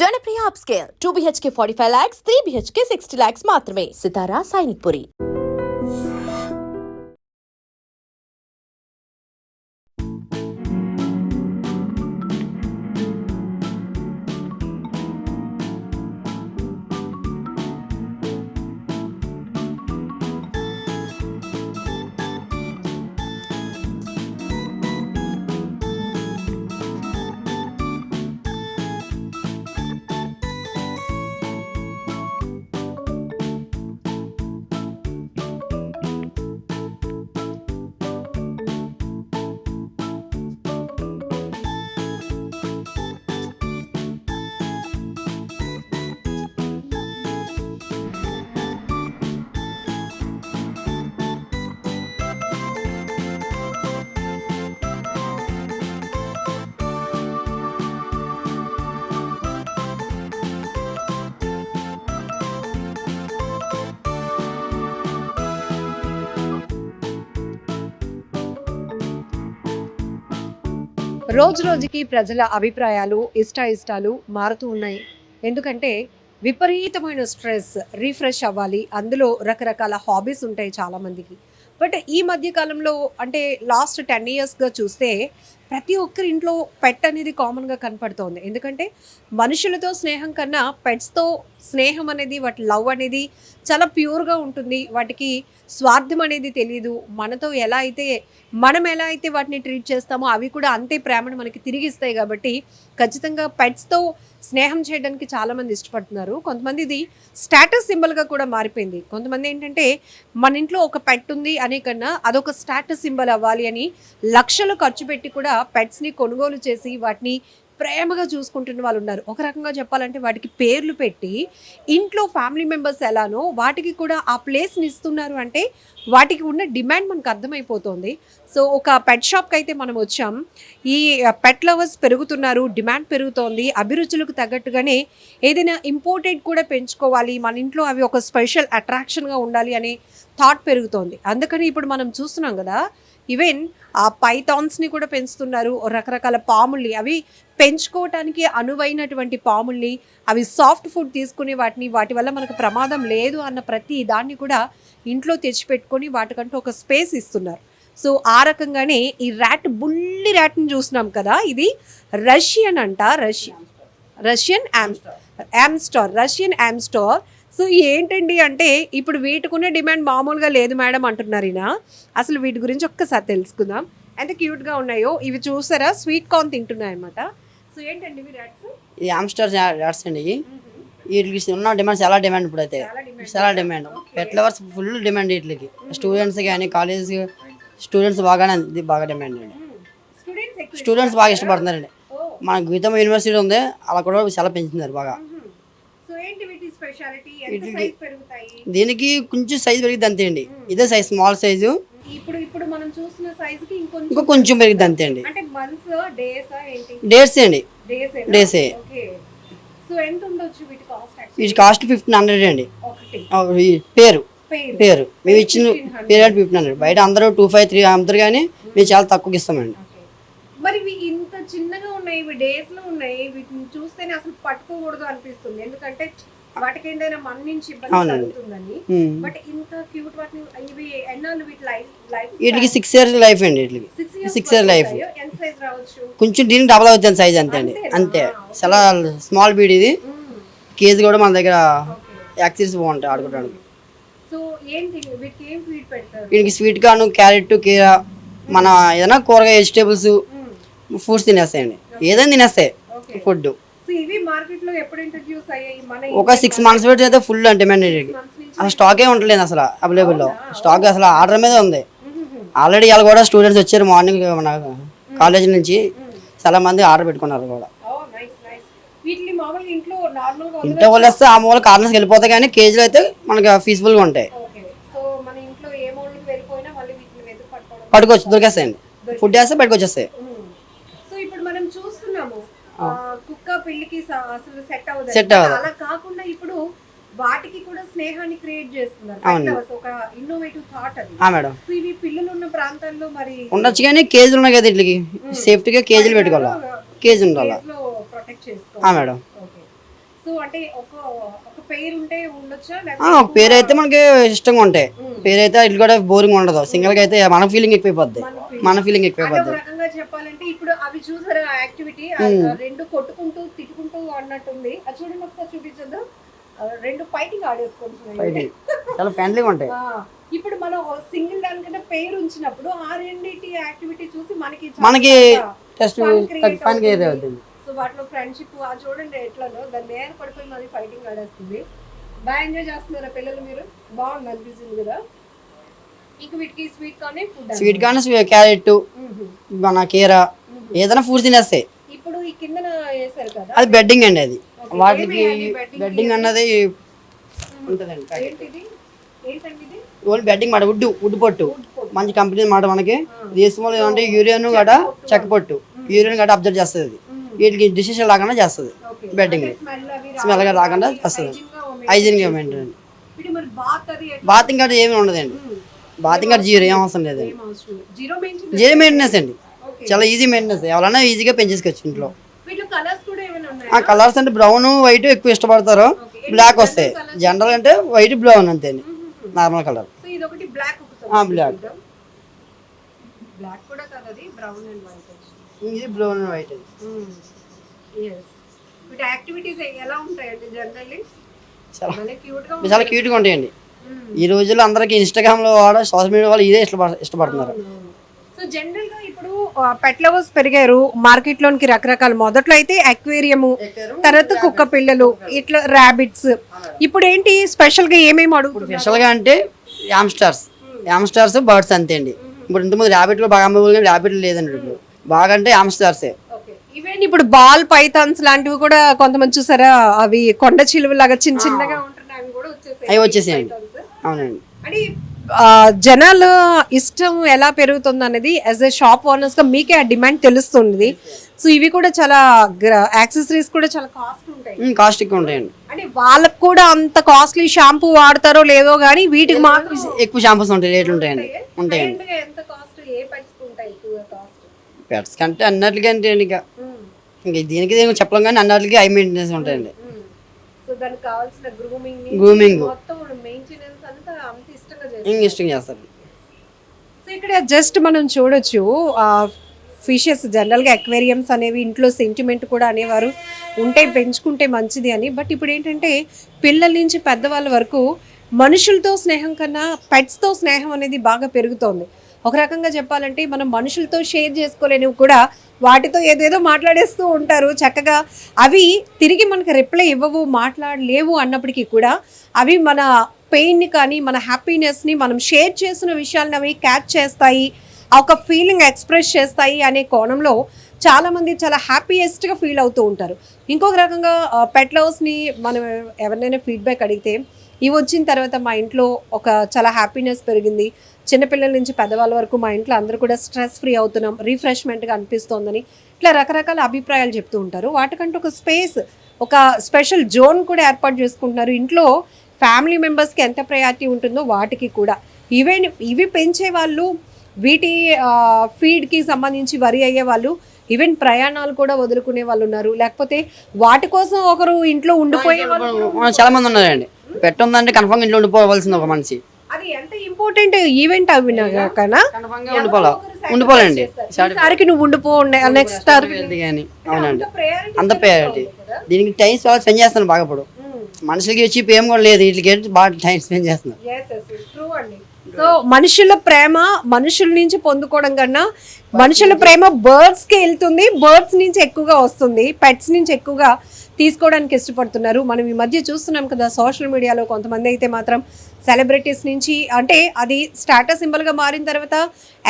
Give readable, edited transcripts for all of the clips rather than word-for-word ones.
Janapriya upscale 2 BHK 45 lakhs, 3 BHK 60 lakhs మాత్రమే. సితారా సైనిక్పురి. రోజు రోజుకి ప్రజల అభిప్రాయాలు ఇష్టాలు మారుతూ ఉన్నాయి. ఎందుకంటే విపరీతమైన స్ట్రెస్, రిఫ్రెష్ అవ్వాలి, అందులో రకరకాల హాబీస్ ఉంటాయి చాలామందికి. బట్ ఈ మధ్య కాలంలో అంటే లాస్ట్ 10 yearsగా చూస్తే ప్రతి ఒక్కరి ఇంట్లో పెట్ అనేది కామన్గా కనపడుతోంది. ఎందుకంటే మనుషులతో స్నేహం కన్నా పెట్స్తో స్నేహం అనేది, వాటి లవ్ అనేది చాలా ప్యూర్గా ఉంటుంది. వాటికి స్వార్థం అనేది తెలియదు. మనం ఎలా అయితే వాటిని ట్రీట్ చేస్తామో అవి కూడా అంతే ప్రేమను మనకి తిరిగి ఇస్తాయి. కాబట్టి ఖచ్చితంగా పెట్స్తో స్నేహం చేయడానికి చాలామంది ఇష్టపడుతున్నారు. కొంతమంది ఇది స్టేటస్ సింబల్గా కూడా మారిపోయింది. కొంతమంది ఏంటంటే మన ఇంట్లో ఒక పెట్ ఉంది అనే కన్నా అదొక స్టేటస్ సింబల్ అవ్వాలి అని లక్షలు ఖర్చు పెట్టి కూడా పెట్స్ని కొనుగోలు చేసి వాటిని ప్రేమగా చూసుకుంటున్న వాళ్ళు ఉన్నారు. ఒక రకంగా చెప్పాలంటే వాటికి పేర్లు పెట్టి ఇంట్లో ఫ్యామిలీ మెంబర్స్ ఎలానో వాటికి కూడా ఆ ప్లేస్ని ఇస్తున్నారు. అంటే వాటికి ఉన్న డిమాండ్ మనకు అర్థమైపోతుంది. సో ఒక పెట్ షాప్కి అయితే మనం వచ్చాం. ఈ పెట్ లవర్స్ పెరుగుతున్నారు, డిమాండ్ పెరుగుతోంది. అభిరుచులకు తగ్గట్టుగానే ఏదైనా ఇంపోర్టెడ్ కూడా పెంచుకోవాలి, మన ఇంట్లో అవి ఒక స్పెషల్ అట్రాక్షన్గా ఉండాలి అనే థాట్ పెరుగుతోంది. అందుకని ఇప్పుడు మనం చూస్తున్నాం కదా, ఈవెన్ ఆ పైథాన్స్ని కూడా పెంచుతున్నారు. రకరకాల పాముల్ని, అవి పెంచుకోవటానికి అనువైనటువంటి పాముల్ని, అవి సాఫ్ట్ ఫుడ్ తీసుకునే వాటి వల్ల మనకు ప్రమాదం లేదు అన్న ప్రతి దాన్ని కూడా ఇంట్లో తెచ్చిపెట్టుకొని వాటికంటూ ఒక స్పేస్ ఇస్తున్నారు. సో ఆ రకంగానే ఈ బుల్లి ర్యాట్ని చూస్తున్నాం కదా, ఇది రష్యన్ అంట, రష్యన్ యామ్స్టార్. సో ఏంటండి అంటే ఇప్పుడు వీటికున్న డిమాండ్ మామూలుగా లేదు మేడం అంటున్నారు ఈయన. అసలు వీటి గురించి ఒక్కసారి తెలుసుకుందాం. ఎంత క్యూట్గా ఉన్నాయో ఇవి. చూసారా, స్వీట్ కార్న్ తింటున్నాయి అనమాట. సో ఏంటండి ఇవి ర్యాట్స్? ఇది హామ్స్టర్ ర్యాట్స్ అండి. వీటికి ఉన్న డిమాండ్ చాలా డిమాండ్ ఇప్పుడు అయితే చాలా demand. Pet lovers full demand వీటికి. స్టూడెంట్స్ కానీ కాలేజ్ స్టూడెంట్స్ బాగా డిమాండ్ అండి. స్టూడెంట్స్ బాగా ఇష్టపడుతున్నారండి. మన గీతం యూనివర్సిటీ ఉంది, అలా కూడా చాలా పెంచుతున్నారు బాగా. దీనికి కొంచెం సైజు పెరిగింది అంతే అండి. ఇదే సైజ్, స్మాల్ సైజు. ఇప్పుడు మనం చూస్తున్న సైజుకి ఇంకో కొంచెం పెరిగింది అంతే అండి. అంటే మంత్స్ డేసా ఏంటి? డేస్ అండి, డేసే. సో ఎంత ఉండొచ్చు వీటి కాస్ట్? వీటి కాస్ట్ 1500 అండి. పేరు మేము ఇచ్చిన పేరు 1500. బయట అందరూ 2500-3 అమ్ముతారు, కానీ మేము చాలా తక్కువకి ఇస్తామండి. మరి ఇంత చిన్నగా ఉన్నాయి, ఇవి డేస్ లో ఉన్నాయి. వీటిని చూస్తేనే అసలు పట్టుకోకూడదు అనిపిస్తుంది. ఎందుకంటే వాటికి ఏంటైనా మన నుంచి ఇబ్బంది కలుగుతుందని. బట్ ఇంత క్యూట్ వాటిని ఇవి ఎన్నాళ్ళు వీటికి 6 years లైఫ్ అండి. వీటికి 6 years లైఫ్. ఎంత సైజ్ రావచ్చు? కొంచెం దీనికి డబల్ అవుతుంది సైజ్ అంతే అండి. అంతే, చాలా స్మాల్ బీడ్ ఇది. కేజీ కూడా మన దగ్గర యాక్సిస్ బాగుంటాయి ఆడుకోవడానికి. సో ఏంటి వీటికి ఏం ఫీడ్ పెడతారు? వీటికి స్వీట్ కార్న్, క్యారెట్, కీరా, మన ఏదైనా కూరగాయ వెజిటేబుల్స్ ఫ్రూట్స్ తినేస్తాయండి. ఏదైనా తినేస్తాయి ఫుడ్. ఒక 6 months పెట్టి అయితే ఫుల్ డిమాండ్. అసలు స్టాకే ఉండలేదు అసలు అవైలబుల్లో. స్టాక్ అసలు ఆర్డర్ మీద ఉంది. ఆల్రెడీ వాళ్ళు కూడా స్టూడెంట్స్ వచ్చారు మార్నింగ్ మన కాలేజ్ నుంచి, చాలా మంది ఆర్డర్ పెట్టుకున్నారు కూడా. ఇంట్లో వాళ్ళు వస్తే ఆ మూల కార్నర్స్కి వెళ్ళిపోతాయి, కానీ కేజీలు అయితే మనకి ఫీజిబుల్గా ఉంటాయి. పట్టుకోవచ్చు, దొరికేస్తాయండి. ఫుడ్ వేస్తే బయటకు వచ్చేస్తాయి. కుక్క పిల్లికి అసలు సెట్ అవ్వదు. అలా కాకుండా ఇప్పుడు వాటికి కూడా స్నేహాన్ని క్రియేట్ చేస్తున్నారు. ఒక ఇన్నోవేటివ్ థాట్ అది. మేడం, ఇవి పిల్లలు ఉన్న ప్రాంతాల్లో మరి ఉండొచ్చు, కానీ కేజీలు ఉన్నాయి కదా వీటికి. సేఫ్టీగా కేజీలు పెట్టుకోవాలి, కేజీ ఉండాలి. ప్రొటెక్ట్ చేసుకోవాలి మేడం. అంటే ఒక పేరు ఉంటే ఉండొచ్చా ఒక పేరు అయితే మనకి ఇష్టంగా ఉంటాయి. పేరు అయితే ఇల్లు కూడా బోరింగ్ ఉండదు. సింగిల్ గా అయితే మన ఫీలింగ్ ఎక్కువైపోద్ది. ఒక రకంగా చెప్పాలంటే ఇప్పుడు అవి చూసారు యాక్టివిటీ రెండు కొట్టుకుంటూ తిట్టుకుంటూ అన్నట్టుంది. అది చూడండి ఒకసారి చూపించదు. రెండు ఫైటింగ్ ఆడేసుకుంటున్నాయి. చాలా ఫ్రెండ్లీగా ఉంటాయి. ఇప్పుడు మనం సింగిల్ దానికంటే పేరు ఉంచినప్పుడు ఆ రెండింటి యాక్టివిటీ చూసి మనకి టెస్ట్ ఫన్ క్రియేట్ అవుతుంది. సో వాటిలో ఫ్రెండ్షిప్ చూడండి ఎట్లలో దాన్ని నేర పడిపోయి మరి ఫైటింగ్ ఆడేస్తుంది. బాగా ఎంజాయ్ చేస్తున్నారా పిల్లలు? మీరు బాగుంది అనిపిస్తుంది కదా. ఇంక వీటికి స్వీట్ కానీ క్యారెట్ మన కీరా ఏదైనా ఫుడ్ తినేస్తాయి. ఇప్పుడు ఈ కిందన వేసారు కదా అది బెడ్డింగ్ అండి. అది వాటికి బెడ్డింగ్ అన్నది ఉంటుందండి. ఓన్లీ బెడ్డింగ్ మాట వుడ్ పొట్టు మంచి కంపెనీ మాట. మనకి దేశంలో ఏమంటే యూరియన్ గడ చెక్క పొట్టు యూరియన్ గడ అబ్జర్వ్ చేస్తుంది. వీటికి డిసిషన్ రాకుండా చేస్తుంది. బెడ్డింగ్ స్మెల్ గా రాకుండా చేస్తుంది. హైజీన్ గా మెయింటైన్. బాతింగ్ గడ ఏమి ఉండదండి. బాతింగ్ గడ జీరో ఏం అవసరం లేదండి. జీరో మెయింటెనెన్స్ అండి. చాలా ఈజీ మెయింటెనెన్స్. ఎవరైనా ఈజీగా పెంచేసుకోవచ్చు ఇంట్లో. కలర్స్ అంటే బ్రౌన్ వైట్ ఎక్కువ ఇష్టపడతారు. బ్లాక్ వస్తాయి. జనరల్ అంటే వైట్ బ్రౌన్ అంతే అండి. నార్మల్ కలర్ బ్లాక్ ఇది బ్రౌన్ అండ్ వైట్. చాలా క్యూట్ గా ఉంటాయండి. ఈ రోజుల్లో అందరికి ఇన్స్టాగ్రామ్ లో సోషల్ మీడియా వాళ్ళు ఇదే ఇష్టపడుతున్నారు. సో జనరల్ గా ఇప్పుడు పెట్ లవర్స్ పెరిగారు మార్కెట్ లోనికి రకరకాల. మొదట్లో అయితే అక్వేరియము, తర్వాత కుక్క పిల్లలు, ఇట్లా ర్యాబిట్స్. ఇప్పుడు ఏంటి స్పెషల్ గా ఏమేమి అడుగుతారు? స్పెషల్ గా అంటే యామ్స్టర్స్ బర్డ్స్ అంతే అండి. ఇప్పుడు ఇంతకుముందు ర్యాబిట్ లో బాగా అమ్మేవాళ్ళు, ర్యాబిట్ లేదండి. ఇప్పుడు బాగా అంటే యామ్స్టర్సే. ఈవెన్ ఇప్పుడు బాల్ పైథాన్స్ లాంటివి కూడా కొంతమంది చూసారా, అవి కొండ చిలువ లాగా చిన్న చిన్నగా ఉంటున్నాయి. అవి వచ్చేసాయండి. అవునండి. అంటే జనాల ఇష్టం ఎలా పెరుగుతుంది అనేది యాజ్ ఎ షాప్ ఓనర్స్ గా మీకే ఆ డిమాండ్ తెలుస్తుంది. సో ఇవి కూడా చాలా యాక్సెసరీస్ కూడా చాలా కాస్ట్ ఉంటాయి. కాస్ట్ ఎక్కువ ఉంటాయండి. అంటే వాళ్ళకు కూడా అంత కాస్ట్లీ షాంపూ వాడతారో లేదో గానీ వీటికి మాత్రం ఎక్కువ షాంపూస్ ఉంటాయి. రేట్లు ఉంటాయండి. ఉంటాయండి. ఎంత కాస్ట్? ఏ పెట్స్ ఉంటాయి ఎక్కువ కాస్ట్? పెట్స్ కంటే అన్నట్లుగా అంటే ఇంకా దీనికి చెప్పలేం కానీ అన్నట్లకి హై మెయింటెనెన్స్ ఉంటాయండి. సో దానికి కావాల్సిన గ్రూమింగ్ మొత్తం మెయింటెనెన్స్ అంతా అంత ఇష్టంగా చేస్తారు. సో ఇక్కడ జస్ట్ మనం చూడొచ్చు ఫిషెస్. జనరల్గా అక్వేరియంస్ అనేవి ఇంట్లో సెంటిమెంట్ కూడా అనేవారు ఉంటే పెంచుకుంటే మంచిది అని. బట్ ఇప్పుడు ఏంటంటే పిల్లల నుంచి పెద్దవాళ్ళ వరకు మనుషులతో స్నేహం కన్నా పెట్స్తో స్నేహం అనేది బాగా పెరుగుతోంది. ఒక రకంగా చెప్పాలంటే మనం మనుషులతో షేర్ చేసుకోలేనివి కూడా వాటితో ఏదేదో మాట్లాడేస్తూ ఉంటారు చక్కగా. అవి తిరిగి మనకు రిప్లై ఇవ్వవు, మాట్లాడలేవు అన్నప్పటికీ కూడా అవి మన పెయిన్ని కానీ మన హ్యాపీనెస్ని మనం షేర్ చేసిన విషయాలను అవి క్యాచ్ చేస్తాయి, ఒక ఫీలింగ్ ఎక్స్ప్రెస్ చేస్తాయి అనే కోణంలో చాలామంది చాలా హ్యాపీయెస్ట్గా ఫీల్ అవుతూ ఉంటారు. ఇంకొక రకంగా పెట్ లవర్స్ని మనం ఎవరినైనా ఫీడ్బ్యాక్ అడిగితే ఇవి వచ్చిన తర్వాత మా ఇంట్లో ఒక చాలా హ్యాపీనెస్ పెరిగింది, చిన్నపిల్లల నుంచి పెద్దవాళ్ళ వరకు మా ఇంట్లో అందరూ కూడా స్ట్రెస్ ఫ్రీ అవుతున్నాం, రిఫ్రెష్మెంట్గా అనిపిస్తోందని ఇట్లా రకరకాల అభిప్రాయాలు చెప్తూ ఉంటారు. వాటికంటే ఒక స్పేస్, ఒక స్పెషల్ జోన్ కూడా ఏర్పాటు చేసుకుంటున్నారు. ఇంట్లో ఫ్యామిలీ మెంబర్స్కి ఎంత ప్రయారిటీ ఉంటుందో వాటికి కూడా ఇవి పెంచే వాళ్ళు, వీటి ఫీడ్కి సంబంధించి వరి అయ్యే వాళ్ళు, ఈవెన్ ప్రయాణాలు కూడా వదులుకునే వాళ్ళు ఉన్నారు. లేకపోతే వాటి కోసం ఒకరు ఇంట్లో ఉండిపోయే వాళ్ళు చాలా మంది ఉన్నారండి. పెట్ ఉందంటే కన్ఫర్మ్ ఇంట్లో ఉండిపోవాల్సింది ఒక మనిషి. అది ఎంత ఇంపార్టెంట్ ఈవెంట్ అవినా కన్నా ఉండిపోవాలండి. ఈసారికి నువ్వు ఉండిపో, నెక్స్ట్ కానీ అవునండి అంత ప్రయారిటీ. దీనికి టైం స్పెండ్ చేస్తాను బాగా. ఇప్పుడు మనుషులకి వచ్చి ఏం కూడా లేదు, వీటికి బాగా టైం స్పెండ్ చేస్తున్నారు. సో మనుషుల ప్రేమ మనుషుల నుంచి పొందుకోవడం కన్నా మనుషుల ప్రేమ బర్డ్స్ కి వెళ్తుంది, బర్డ్స్ నుంచి ఎక్కువగా వస్తుంది, పెట్స్ నుంచి ఎక్కువగా తీసుకోవడానికి ఇష్టపడుతున్నారు. మనం ఈ మధ్య చూస్తున్నాం కదా సోషల్ మీడియాలో కొంతమంది అయితే మాత్రం సెలబ్రిటీస్ నుంచి, అంటే అది స్టాటస్ సింబల్ గా మారిన తర్వాత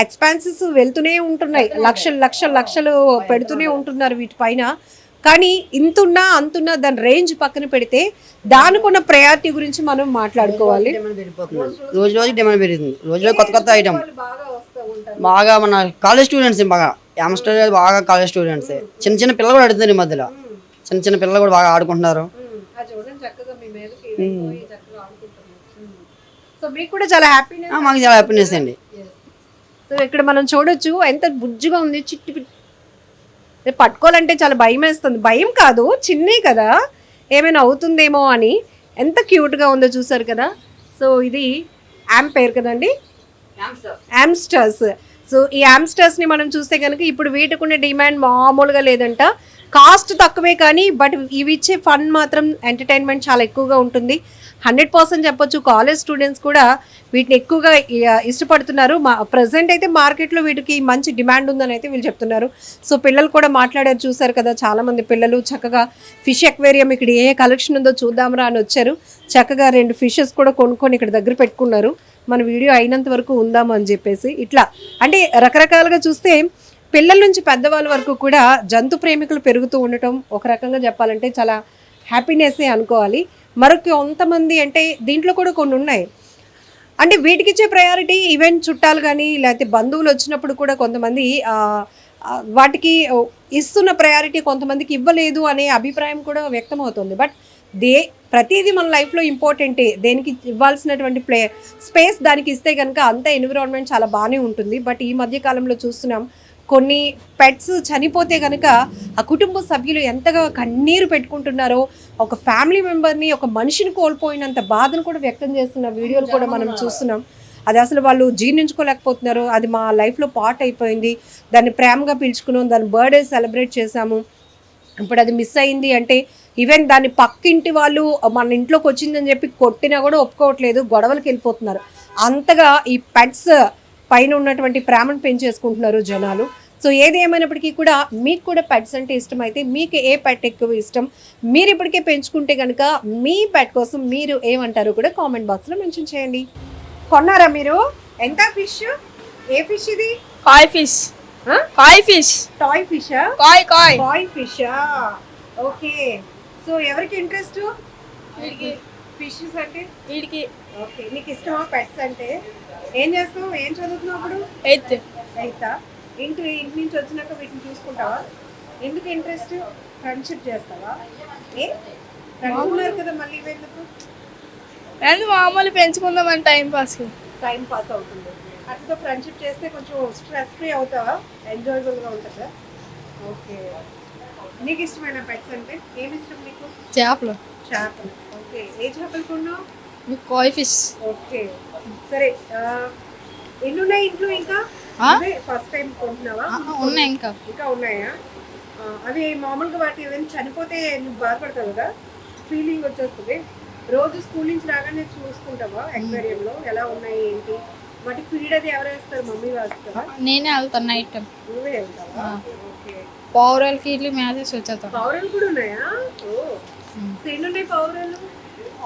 ఎక్స్పాన్సెస్ వెళ్తూనే ఉంటున్నాయి, లక్షలు పెడుతూనే ఉంటున్నారు వీటిపైన. కానీ ఇంతున్నా అంతున్నా దాని రేంజ్ పక్కన పెడితే దానికున్న ప్రయారిటీ గురించి మనం మాట్లాడుకోవాలి. రోజు రోజు డిమాండ్ పెరుగుతుంది. రోజు కొత్త ఐటమ్ బాగా మన కాలేజ్ స్టూడెంట్స్ బాగా యామ్స్టర్ బాగా కాలేజ్ స్టూడెంట్స్ చిన్న పిల్లలు కూడా అడుగుతున్నారు. ఈ మధ్యలో చిన్న పిల్లలు కూడా బాగా ఆడుకుంటున్నారు. మాకు చాలా హ్యాపీనెస్ అండి. సో ఇక్కడ మనం చూడొచ్చు ఎంత బుజ్జిగా ఉంది, చిట్టి పట్టుకోవాలంటే చాలా భయం వేస్తుంది. భయం కాదు, చిన్నే కదా, ఏమైనా అవుతుందేమో అని. ఎంత క్యూట్గా ఉందో చూసారు కదా. సో ఇది యాంపైర్ కదండి, యామ్స్టర్స్. సో ఈ యామ్స్టర్స్ని మనం చూస్తే కనుక ఇప్పుడు వీటికి ఉన్న డిమాండ్ మామూలుగా లేదంట. కాస్ట్ తక్కువే కానీ బట్ ఇవి ఇచ్చే ఫన్ మాత్రం ఎంటర్టైన్మెంట్ చాలా ఎక్కువగా ఉంటుంది. 100% చెప్పొచ్చు. కాలేజ్ స్టూడెంట్స్ కూడా వీటిని ఎక్కువగా ఇష్టపడుతున్నారు. ప్రజెంట్ అయితే మార్కెట్లో వీటికి మంచి డిమాండ్ ఉందని అయితే వీళ్ళు చెప్తున్నారు. సో పిల్లలు కూడా మాట్లాడారు, చూసారు కదా. చాలామంది పిల్లలు చక్కగా ఫిష్ అక్వేరియం ఇక్కడ ఏ కలెక్షన్ ఉందో చూద్దాంరా అని వచ్చారు. చక్కగా 2 ఫిషెస్ కూడా కొనుక్కొని ఇక్కడ దగ్గర పెట్టుకున్నారు. మన వీడియో అయినంత వరకు ఉందాము అని చెప్పేసి. ఇట్లా అంటే రకరకాలుగా చూస్తే పిల్లల నుంచి పెద్దవాళ్ళ వరకు కూడా జంతు ప్రేమికులు పెరుగుతూ ఉండటం ఒక రకంగా చెప్పాలంటే చాలా హ్యాపీనెస్సే అనుకోవాలి. మరొక కొంతమంది అంటే దీంట్లో కూడా కొన్ని ఉన్నాయి. అంటే వీటికి ఇచ్చే ప్రయారిటీ ఈవెంట్ చుట్టాలు కానీ లేకపోతే బంధువులు వచ్చినప్పుడు కూడా కొంతమంది వాటికి ఇస్తున్న ప్రయారిటీ కొంతమందికి ఇవ్వలేదు అనే అభిప్రాయం కూడా వ్యక్తమవుతుంది. బట్ ప్రతిదీ మన లైఫ్లో ఇంపార్టెంటే. దేనికి ఇవ్వాల్సినటువంటి స్పేస్ దానికి ఇస్తే కనుక అంత ఎన్విరాన్మెంట్ చాలా బాగానే ఉంటుంది. బట్ ఈ మధ్య కాలంలో చూస్తున్నాం కొన్ని పెట్స్ చనిపోతే కనుక ఆ కుటుంబ సభ్యులు ఎంతగా కన్నీరు పెట్టుకుంటున్నారో, ఒక ఫ్యామిలీ మెంబర్ని, ఒక మనిషిని కోల్పోయినంత బాధను కూడా వ్యక్తం చేస్తున్న వీడియోలు కూడా మనం చూస్తున్నాం. అది అసలు వాళ్ళు జీర్ణించుకోలేకపోతున్నారు. అది మా లైఫ్లో పార్ట్ అయిపోయింది, దాన్ని ప్రేమగా పిలుచుకున్నాం, దాని బర్త్డే సెలబ్రేట్ చేశాము, ఇప్పుడు అది మిస్ అయింది అంటే ఈవెన్ దాని పక్కింటి వాళ్ళు మన ఇంట్లోకి వచ్చిందని చెప్పి కొట్టినా కూడా ఒప్పుకోవట్లేదు, గొడవలకు వెళ్ళిపోతున్నారు. అంతగా ఈ పెట్స్ పైన ఉన్నటువంటి ప్రేమను పెంచేసుకుంటున్నారు జనాలు. సో ఏది ఏమైనప్పటికీ కూడా మీకు కూడా పెట్స్ అంటే ఇష్టం అయితే మీకు ఏ పెట్ ఎక్కువ ఇష్టం, మీరు ఇప్పటికే పెంచుకుంటే కనుక మీ పెట్ కోసం మీరు ఏమంటారో కూడా కామెంట్ బాక్స్లో మెన్షన్ చేయండి. కొన్నారా మీరు? ఎంత ఫిష్? ఏ ఫిష్ ఇది? కాయ్ ఫిష్. కాయ్ ఫిష్. టాయ్ ఫిషా? కాయ్ కాయ్ కాయ్ ఫిషా? ఓకే. సో ఎవరికి ఇంట్రెస్ట్ ఫిషెస్ అంటే? వీడికి. ఓకే. నీకు ఇష్టమా పెట్స్ అంటే? ఏం చేస్తావు, ఏం చదువుతున్నావు అప్పుడు? 8th. ఇంటి నుంచి వచ్చినాక వీటిని చూసుకుంటావా? ఎందుకు ఇంట్రెస్ట్? ఫ్రెండ్షిప్ చేస్తావా? ఏ ఫ్రెండ్స్ ఉన్నారు కదా మళ్ళీ ఇవెందుకు? అండ్ మామూలు పెంచుకుందామని టైం పాస్ అవుతుంది. అట్లా ఫ్రెండ్షిప్ చేస్తే కొంచెం స్ట్రెస్ ఫ్రీ అవుతావా? ఎంజాయబుల్గా ఉంటుందా? ఓకే. నీకు ఇష్టమైన పెట్స్ అంటే ఏమి ఇష్టం నీకు? చేపలు. చేపలు. ఓకే. ఏ చేపలు కొన్నావు? కాయ్ ఫిష్. ఓకే. సరే, ఎన్ని ఉన్నాయి ఇంట్లో? ఇంకా ఫస్ట్ టైం కొంటున్నావా? ఉన్నాయి, ఇంకా ఉన్నాయా? అవి మామూలుగా వాటి ఏమైనా చనిపోతే నువ్వు బాధపడతావు కదా, ఫీలింగ్ వచ్చేస్తుంది. రోజు స్కూల్ నుంచి రాగానే చూసుకుంటావా అక్వేరియంలో ఎలా ఉన్నాయి ఏంటి? వాటికి ఫీడ్ అది ఎవరు వేస్తారు? మమ్మీ వేస్తావా? నేనే వెళ్తాను నైట్ టైం. నువ్వే వెళ్తావా? ఓకే. పౌరాలకి ఇల్లు మ్యాచెస్ వచ్చేస్తాను. పౌరాలు కూడా ఉన్నాయా? ఎన్ని ఉన్నాయి పౌరాలు?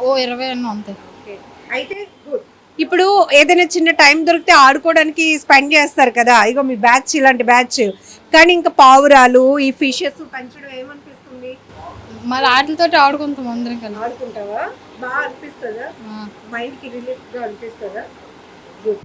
20 అన్న ఉంటాయి. ఓకే. అయితే గుడ్. ఇప్పుడు ఏదైనా చిన్న టైం దొరికితే ఆడుకోవడానికి స్పెండ్ చేస్తారు కదా, ఇగో మీ బ్యాచ్ ఇలాంటి బ్యాచ్. కానీ ఇంకా పావురాలు ఈ ఫిషెస్ పెంచడం ఏమనిపిస్తుంది? మరి వాటితో ఆడుకుంటాం అందరం కలిసి. ఆడుకుంటావా? బాగా అనిపిస్తుందా? మైండ్కి రిలీఫ్గా అనిపిస్తుందా? గుడ్.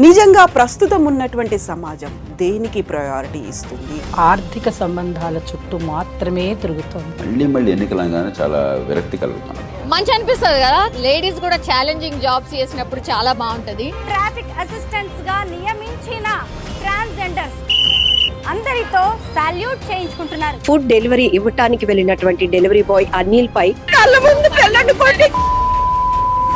నిజంగా ప్రస్తుతం ఉన్నటువంటి సమాజం దేనికి ప్రయారిటీ ఇస్తుంది? ఆర్థిక సంబంధాల చుట్టూ మాత్రమే తిరుగుతోంది. మళ్ళీ ఎన్నికలంగానే చాలా విరక్తి కలుగుతాం. మంచి అనిపిస్తుంది కదా, లేడీస్ కూడా ఛాలెంజింగ్ జాబ్స్ చేసినప్పుడు చాలా బాగుంటది. ట్రాఫిక్ అసిస్టెంట్స్ గా నియమించిన ట్రాన్స్జెండర్స్ అందరితో సాల్యూట్ చేయించుకుంటున్నారు. ఫుడ్ డెలివరీ ఇవ్వటానికి వెళ్ళినటువంటి డెలివరీ బాయ్ అనిల్ పై కళ్ళ ముందు